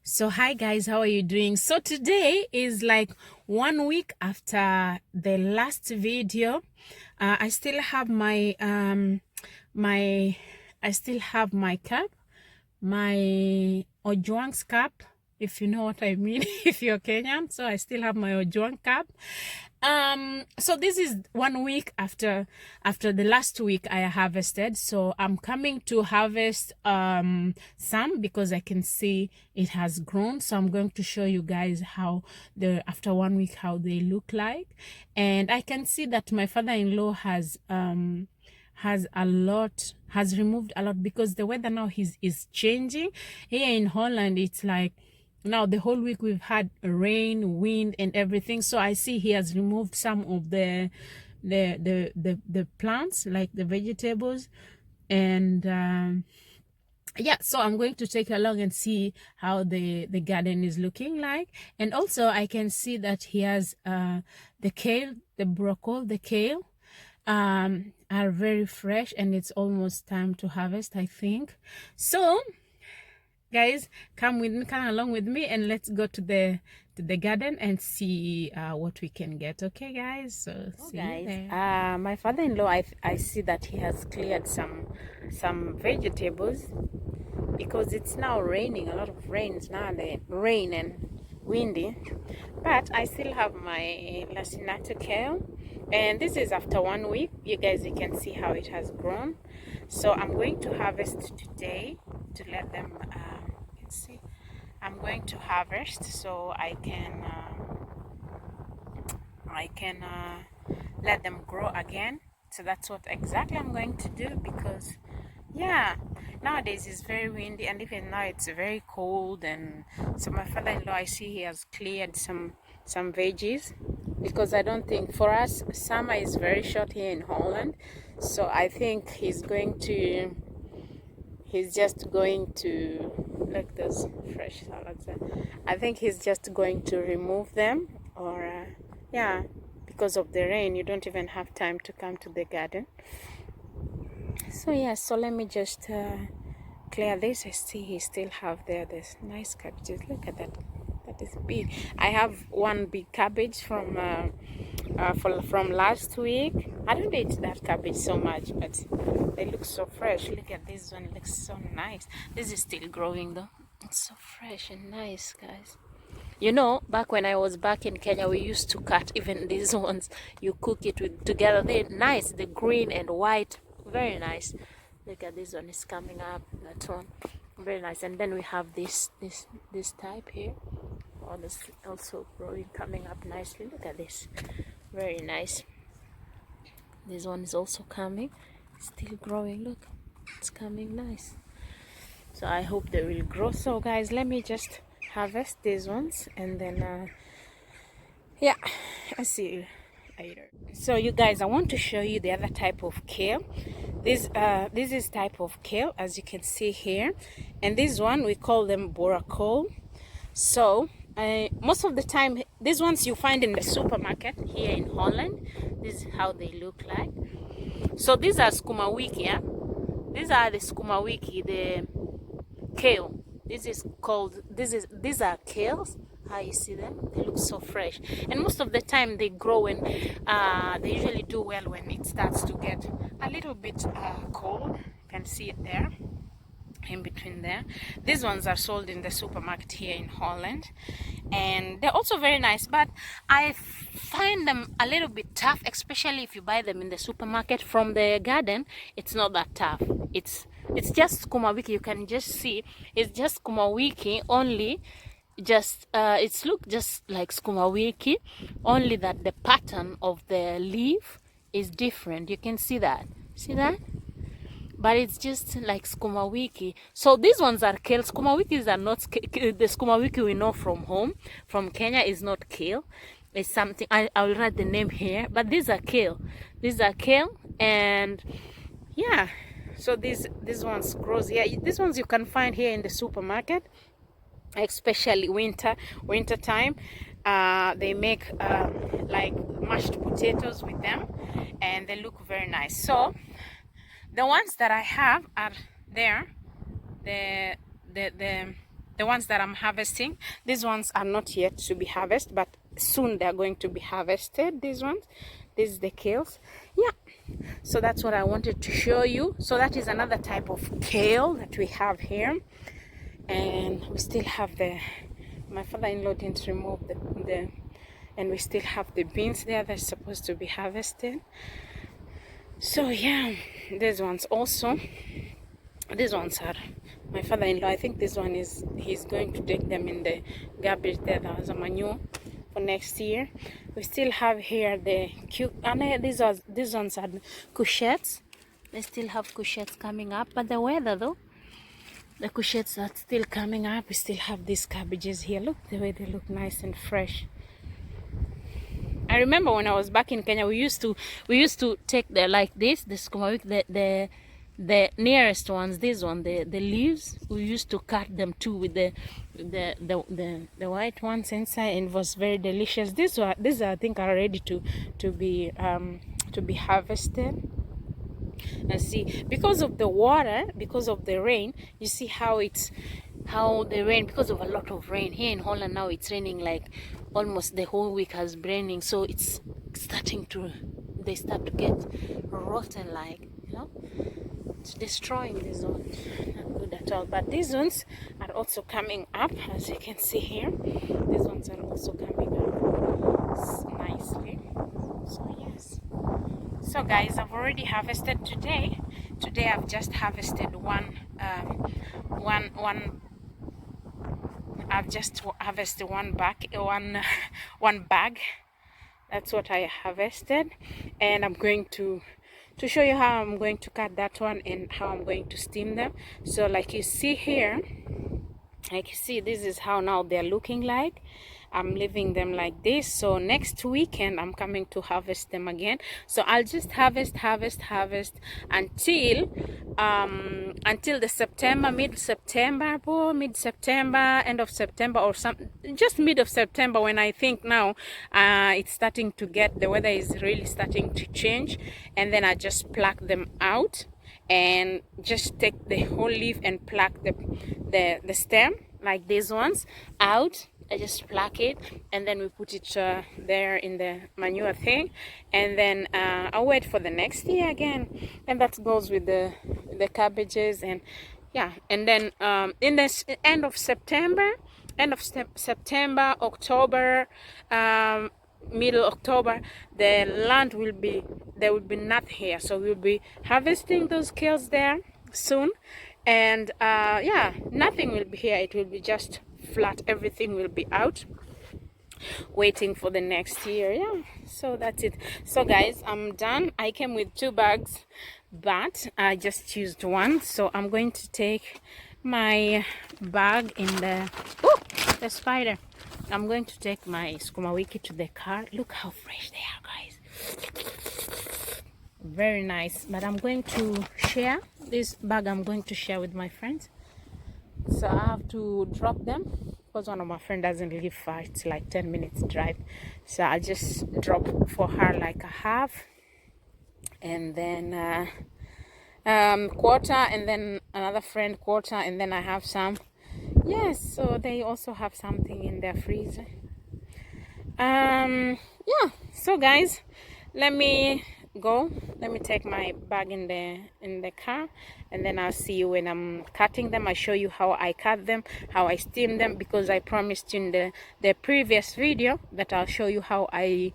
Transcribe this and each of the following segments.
So hi guys, how are you doing? So today is like 1 week after the last video. I still have my I still have my cap, my Ojuang's cap, if you know what I mean, if you're Kenyan. So I still have my Ojuang cap. So this is 1 week after the last week I harvested. So I'm coming to harvest some because I can see it has grown. So I'm going to show you guys how after 1 week how they look like. And I can see that my father-in-law has removed a lot because the weather now is changing. Here in Holland it's like now the whole week we've had rain, wind and everything. So I see he has removed some of the plants, like the vegetables. And yeah, so I'm going to take along and see how the garden is looking like. And also I can see that he has the kale, the broccoli, the kale are very fresh, and it's almost time to harvest, I think. So guys, come along with me, and let's go to the garden and see what we can get. Okay guys, so see you there. My father-in-law, I see that he has cleared some vegetables because it's now raining, a lot of rains now, the rain and windy. But I still have my lacinato kale, and this is after 1 week. You guys, you can see how it has grown. So I'm going to harvest today to let them you can see I'm going to harvest so I can let them grow again. So that's what exactly I'm going to do, because yeah, nowadays it's very windy, and even now it's very cold. And so my father-in-law, I see he has cleared some veggies, because I don't think, for us, summer is very short here in Holland. So I think he's just going to look, those fresh salads there. I think he's just going to remove them, or yeah, because of the rain you don't even have time to come to the garden. So yeah, so let me just clear this. I see he still have this nice cabbages. Look at that, that is big. I have one big cabbage from last week. I don't eat that cabbage so much, but they look so fresh. Look at this one, it looks so nice. This is still growing though. It's so fresh and nice, guys. You know, back when I was back in Kenya, we used to cut even these ones. You cook it together. They're nice, the green and white, very nice. Look at this one, is coming up. That one, very nice. And then we have this type here. Oh, this also growing, coming up nicely. Look at this, very nice. This one is also coming, still growing. Look, it's coming nice. So I hope they will grow. So guys, let me just harvest these ones, and then yeah, I'll see you later. So you guys, I want to show you the other type of kale. This is type of kale, as you can see here, and this one we call them borakol. So most of the time these ones you find in the supermarket here in Holland. This is how they look like. So these are skuma wiki, yeah? These are the skuma wiki, the kale. These are kales. How you see them? They look so fresh, and most of the time they grow when they usually do well when it starts to get a little bit cold. You can see it there, in between there. These ones are sold in the supermarket here in Holland, and they're also very nice, but I find them a little bit tough, especially if you buy them in the supermarket. From the garden, it's not that tough. It's just skuma wiki. You can just see it's just skuma wiki, only just it's look just like skuma wiki, only that the pattern of the leaf is different. You can see that, but it's just like skuma wiki. So these ones are kale. Skuma wikis are not the skuma wiki we know from home, from Kenya, is not kale. It's something, I will write the name here, but these are kale. And yeah, so these ones grows here. These ones you can find here in the supermarket, especially winter time. They make like mashed potatoes with them, and they look very nice. So the ones that I have are there, the the ones that I'm harvesting. These ones are not yet to be harvested, but soon they're going to be harvested. These ones, this is the kales. Yeah, so that's what I wanted to show you. So that is another type of kale that we have here. And we still have my father-in-law didn't remove the and we still have the beans there that's supposed to be harvested. So yeah, these ones also, these ones are my father-in-law. I think this one is, he's going to take them in the garbage there as a manure for next year. We still have here the these ones are courgettes. They still have courgettes coming up, but the weather though, the courgettes are still coming up. We still have these cabbages here. Look the way they look, nice and fresh. I remember when I was back in Kenya, we used to take the like this, the sukuma wiki, the nearest ones, this one, the leaves, we used to cut them too with the white ones inside, and it was very delicious. These I think are ready to be harvested. And see, because of the water, because of the rain, you see how the rain, because of a lot of rain here in Holland now, it's raining like almost the whole week has been raining, so it's starting to, they start to get rotten, like, you know, it's destroying this one. Not good at all. But these ones are also coming up, as you can see here. These ones are also coming up nicely. So yes. So guys, I've already harvested today. Today I've just harvested I've just harvested one bag. That's what I harvested, and I'm going to show you how I'm going to cut that one and how I'm going to steam them. So like you see here, like you see, this is how now they're looking like. I'm leaving them like this. So next weekend I'm coming to harvest them again. So I'll just harvest until the September, mid-September, end of September, or just mid of September, when I think now it's starting to get, the weather is really starting to change, and then I just pluck them out and just take the whole leaf and pluck the stem, like these ones, out. I just pluck it, and then we put it there in the manure thing, and then I'll wait for the next year again. And that goes with the cabbages, and yeah. And then in the end of September, October, middle October, the land will be, there will be nothing here, so we'll be harvesting those kales there soon. And yeah, nothing will be here, it will be just flat, everything will be out, waiting for the next year. Yeah, so that's it. So guys, I'm done. I came with 2 bags, but I just used one, so I'm going to take my bag in the, oh, the spider. I'm going to take my sukuma wiki to the car. Look how fresh they are, guys. Very nice. But I'm going to share this bag, I'm going to share with my friends. So I have to drop them because one of my friends doesn't live far. It's like 10 minutes drive. So I'll just drop for her like a half, and then quarter, and then another friend quarter, and then I have some. Yes, so they also have something in their freezer. Yeah, so guys, let me go, let me take my bag in the car, and then I'll see you when I'm cutting them. I show you how I cut them, how I steam them, because I promised in the previous video that I'll show you how I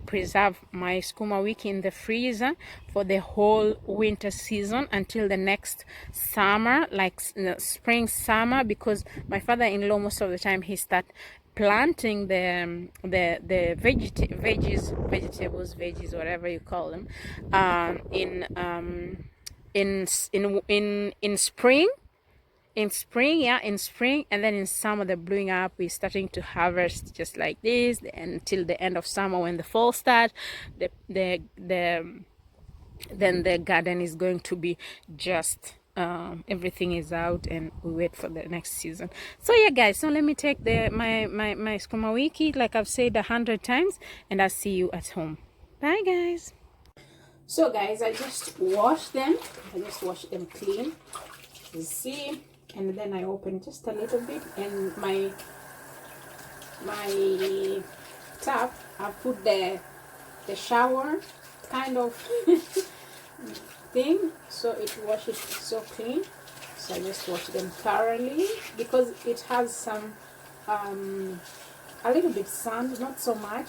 preserve my sukuma wiki in the freezer for the whole winter season until the next summer, like spring, summer, because my father-in-law, most of the time, he start planting the veggies, whatever you call them, in spring, yeah, in spring, and then in summer they're blowing up. We're starting to harvest just like this until the end of summer. When the fall starts, then the garden is going to be just everything is out, and we wait for the next season. So yeah guys, so let me take my sukuma wiki, like I've said 100 times, and I'll see you at home. Bye guys. So guys, I just washed them. I just washed them clean, you see, and then I open just a little bit, and my tap, I put the shower kind of thing, so it washes so clean. So I just wash them thoroughly because it has some a little bit sand, not so much.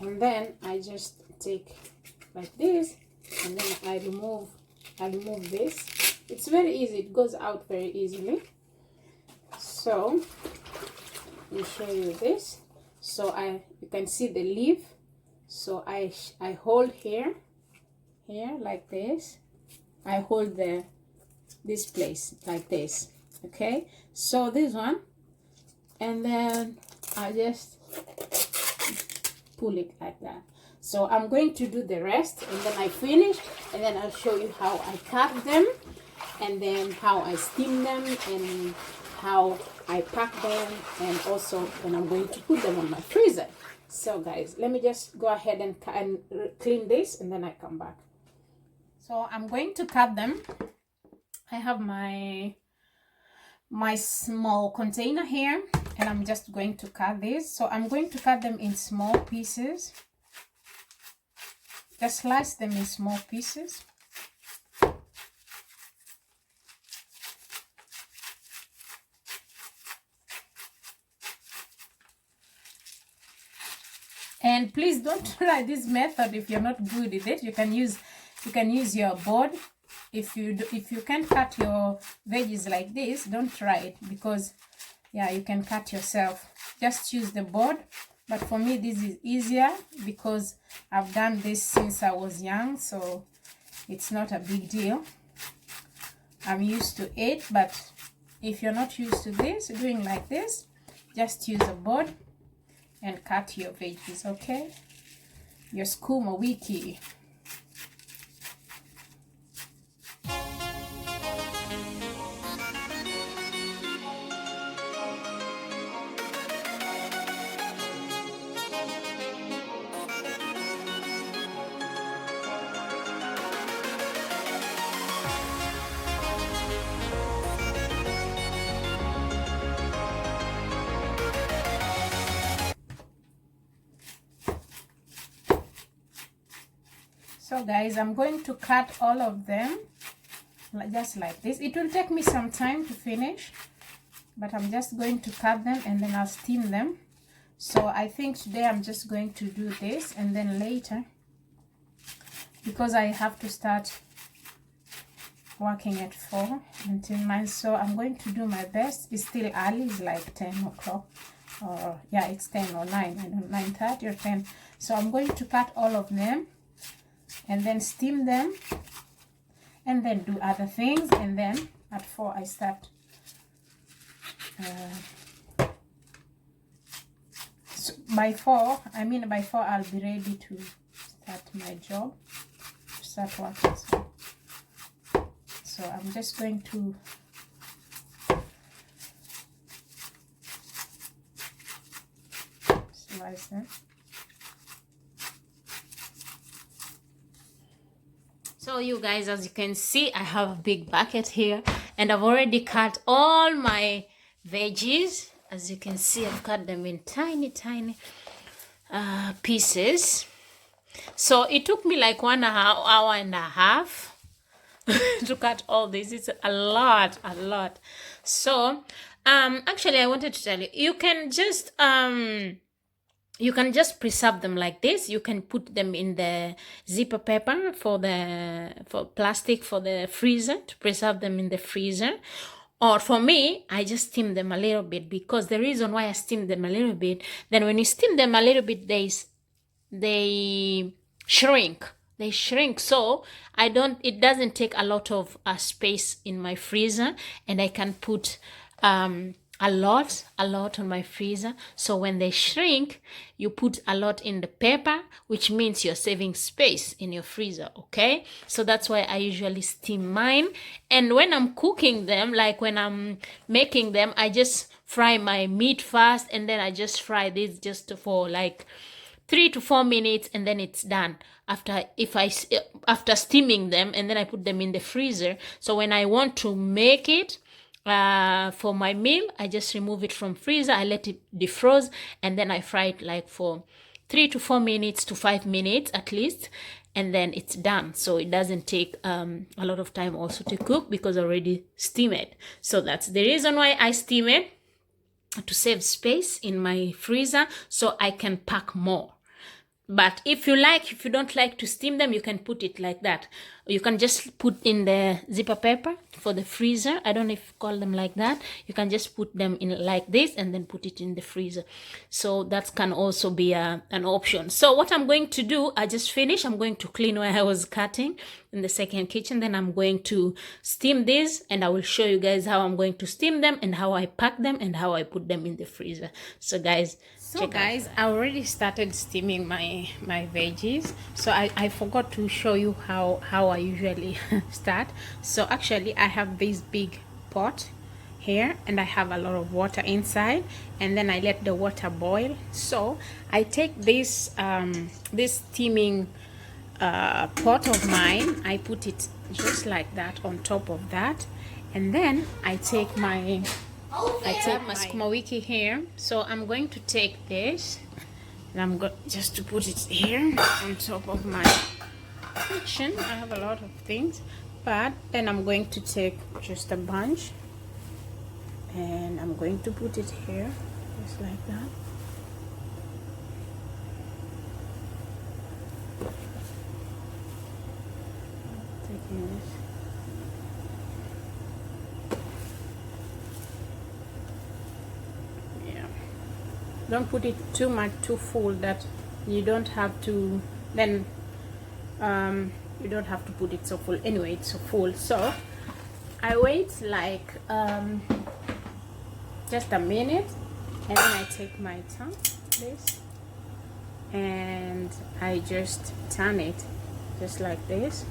And then I just take like this, and then I remove this. It's very easy, it goes out very easily. So I'll show you this. So you can see the leaf. So I hold here like this. I hold this place like this. Okay, so this one, and then I just pull it like that. So I'm going to do the rest, and then I finish, and then I'll show you how I cut them, and then how I steam them, and how I pack them, and also when I'm going to put them on my freezer. So guys, let me just go ahead and clean this, and then I come back. So I'm going to cut them. I have my small container here, and I'm just going to cut this. So I'm going to cut them in small pieces. Just slice them in small pieces. And please don't try this method if you're not good with it. You can use your board. If you can't cut your veggies like this, don't try it, because yeah, you can cut yourself. Just use the board. But for me, this is easier because I've done this since I was young, so it's not a big deal. I'm used to it. But if you're not used to this, doing like this, just use a board and cut your veggies, okay? Your skuma wiki. So guys, I'm going to cut all of them just like this. It will take me some time to finish, but I'm just going to cut them, and then I'll steam them. So I think today I'm just going to do this, and then later, because I have to start working at 4 until 9, so I'm going to do my best. It's still early, it's like 10 o'clock, or yeah, it's 10 or 9, I don't, 9:30 or 10. So I'm going to cut all of them, and then steam them, and then do other things, and then at 4 I start so by 4 I'll be ready to start my job, start working. So I'm just going to slice them. So you guys, as you can see, I have a big bucket here, and I've already cut all my veggies. As you can see, I've cut them in tiny pieces. So it took me like 1 hour and a half to cut all this. It's a lot. So actually I wanted to tell you, you can just preserve them like this. You can put them in the zipper paper for plastic for the freezer, to preserve them in the freezer. Or for me, I just steam them a little bit, because the reason why I steam them a little bit, then when you steam them a little bit, they shrink. So it doesn't take a lot of space in my freezer, and I can put a lot on my freezer. So when they shrink, you put a lot in the paper, which means you're saving space in your freezer, okay? So that's why I usually steam mine. And when I'm cooking them, like when I'm making them, I just fry my meat first, and then I just fry this just for like 3 to 4 minutes, and then it's done. After steaming them, and then I put them in the freezer. So when I want to make it for my meal, I just remove it from freezer, I let it defroze, and then I fry it like for 3 to 4 minutes to 5 minutes at least, and then it's done. So it doesn't take a lot of time also to cook because I already steam it. So that's the reason why I steam it, to save space in my freezer so I can pack more. But if you don't like to steam them, you can put it like that. You can just put in the zipper paper for the freezer. I don't know if you call them like that. You can just put them in like this and then put it in the freezer. So that can also be an option. So what I'm going to do, I just finished. I'm going to clean where I was cutting in the second kitchen. Then I'm going to steam these, and I will show you guys how I'm going to steam them and how I pack them and how I put them in the freezer. So guys, I already started steaming my veggies. So I forgot to show you how I usually start. So actually I have this big pot here, and I have a lot of water inside, and then I let the water boil. So I take this this steaming pot of mine, I put it just like that on top of that, and then I take my sukuma wiki here. So I'm going to take this, and I'm going just to put it here on top of my kitchen. I have a lot of things, but then I'm going to take just a bunch, and I'm going to put it here just like that. Taking this. Don't put it too much, too full, that you don't have to, then you don't have to put it so full. Anyway, it's so full. So I wait like just a minute, and then I take my tongue, this, and I just turn it just like this,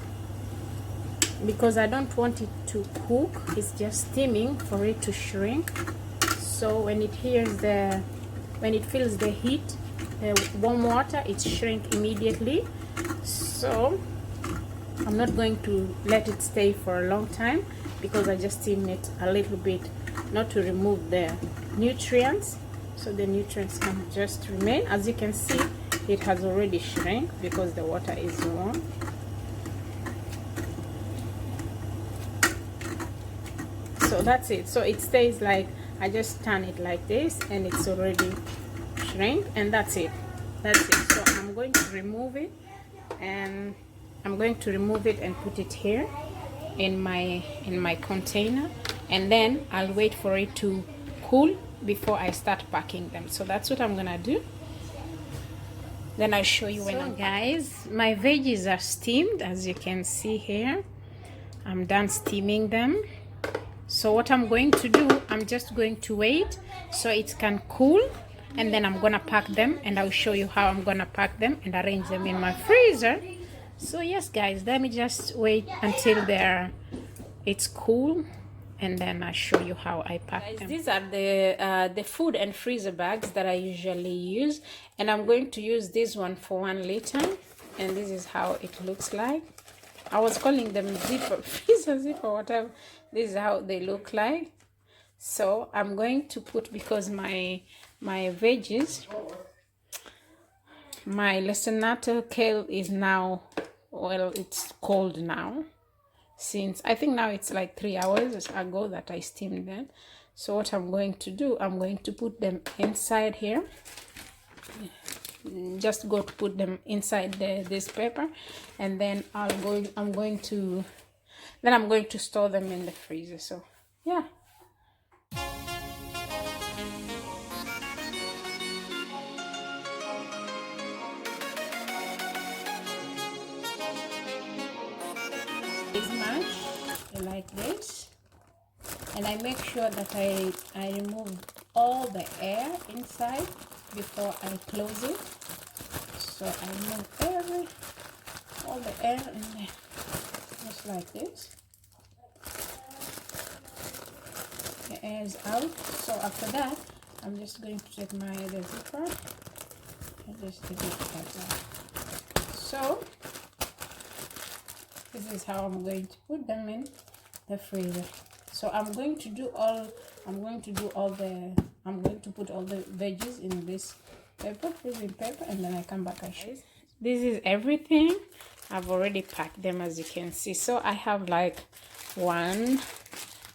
because I don't want it to cook. It's just steaming for it to shrink. So when it feels the heat, the warm water, it shrink immediately. So I'm not going to let it stay for a long time, because I just steam it a little bit, not to remove the nutrients, so the nutrients can just remain. As you can see, it has already shrunk because the water is warm. So that's it. So it stays like, I just turn it like this, and it's already shrink, and that's it. So I'm going to remove it, and put it here in my container, and then I'll wait for it to cool before I start packing them. So that's what I'm gonna do. Then I'll show you when guys, my veggies are steamed, as you can see here. I'm done steaming them. So what I'm going to do, I'm just going to wait so it can cool, and then I'm gonna pack them, and I'll show you how I'm gonna pack them and arrange them in my freezer. So yes guys, let me just wait until it's cool, and then I'll show you how I pack them. These are the food and freezer bags that I usually use, and I'm going to use this one for 1 liter, and this is how it looks like. I was calling them freezer zipper, whatever. This is how they look like. So I'm going to put, because my veggies, my lacinato kale is now, well, it's cold now, since I think now it's like 3 hours ago that I steamed them. So what I'm going to do, I'm going to put them inside here. Just go to put them inside this paper, and then I'm going to store them in the freezer. So yeah. This much like this, and I make sure that I remove all the air inside before I close it. So I remove all the air in there, just like this. The air is out. So after that, I'm just going to take my other zipper I just take it like that. So this is how I'm going to put them in the freezer. So I'm going to put all the veggies in this freezing paper, and then I come back and show you. This is everything. I've already packed them, as you can see. So I have like 1,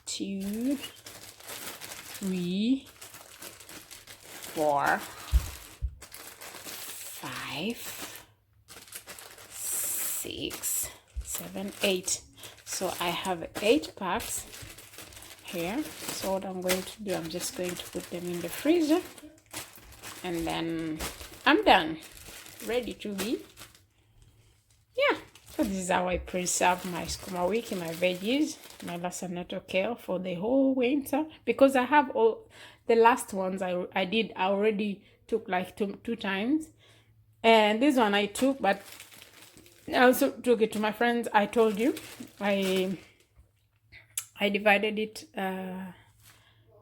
2, 3, 4, 5, 6, 7, 8. So I have 8 packs here. So what I'm going to do, I'm just going to put them in the freezer, and then I'm done, ready to be. Yeah, so this is how I preserve my sukuma wiki, my veggies, my lasagna kale for the whole winter, because I have all the last ones I already took like two times, and this one I took, but I also took it to my friends. I told you I divided it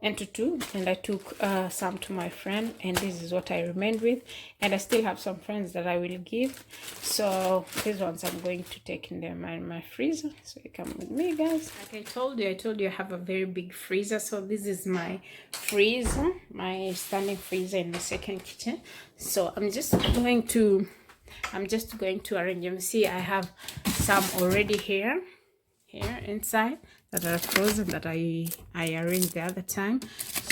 into 2, and I took some to my friend, and this is what I remained with, and I still have some friends that I will give. So these ones I'm going to take in my freezer. So you come with me, guys. Like I told you I have a very big freezer. So this is my freezer, my standing freezer in the second kitchen. So I'm just going to arrange them. See, I have some already here inside that are frozen that I arranged the other time.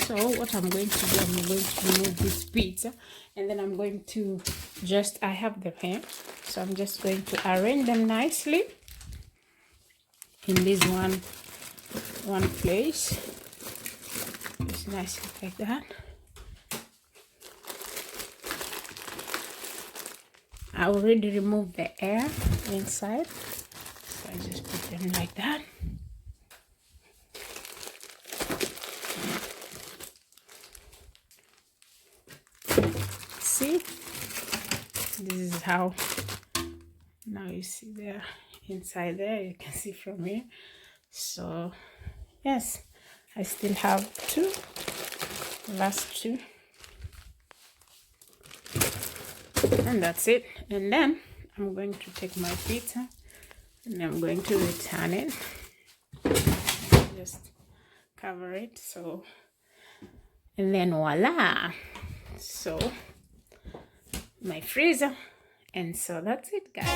So what I'm going to do, I'm going to remove this pizza, and then I'm going to I have them here, so I'm just going to arrange them nicely in this one place, just nicely like that. I already removed the air inside, so I just put them like that. See, this is how, now you see there inside there, you can see from here. So yes, I still have 2, last 2, and that's it. And then I'm going to take my pizza and I'm going to return it, just cover it, so, and then voila, so my freezer. And so that's it, guys.